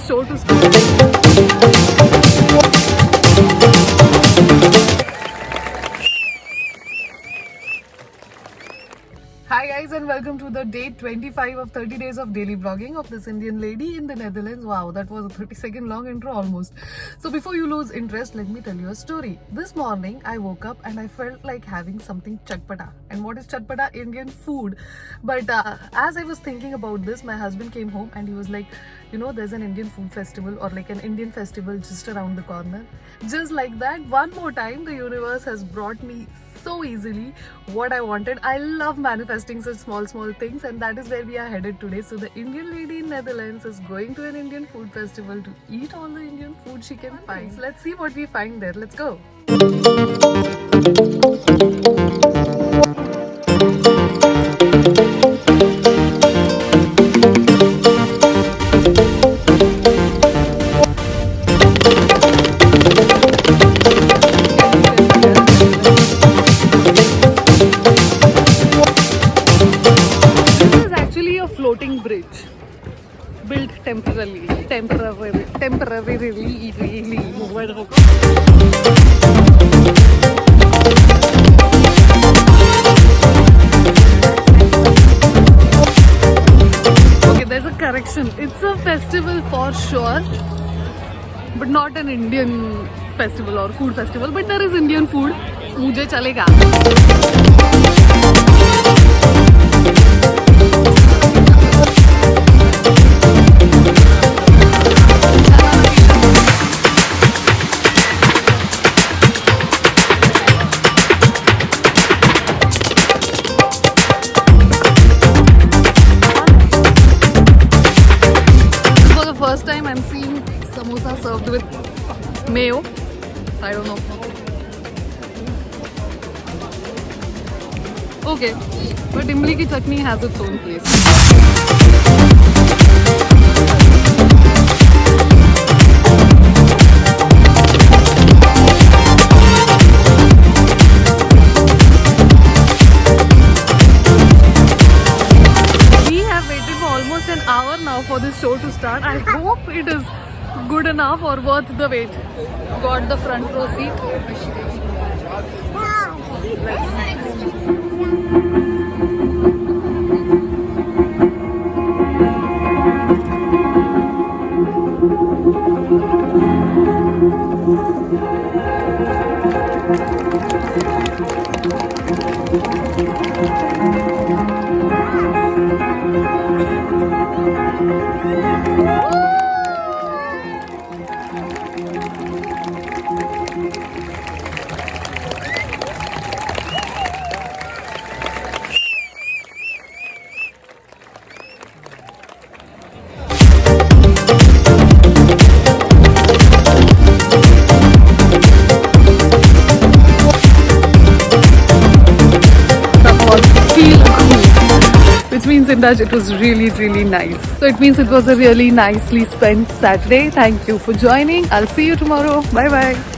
this show to start. Hi guys and welcome to the day 25 of 30 days of daily vlogging of this Indian lady in the Netherlands. Wow, that was a 30-second long intro almost. So before you lose interest, let me tell you a story. This morning I woke up and I felt like having something chatpata. And what is chatpata? Indian food. But as I was thinking about this, my husband came home and he was like, you know, there's an Indian food festival or like an Indian festival just around the corner. Just like that, one more time the universe has brought me so easily what I wanted. I love manifesting such small things, and that is where we are headed today. So the Indian lady in Netherlands is going to an Indian food festival to eat all the Indian food she can find. So let's see what we find there. Let's go. Floating bridge built temporarily. Okay, there's a correction. It's a festival for sure, but not an Indian festival or food festival. But there is Indian food. मुझे चलेगा. First time I'm seeing samosa served with mayo. I don't know. Okay, but imli ki chutney has its own place. Hour now for this show to start. I hope it is good enough or worth the wait. Got the front row seat. Let's see. Which means in Dutch it was really nice. So it means it was a really nicely spent Saturday. Thank you for joining. I'll see you tomorrow. Bye bye.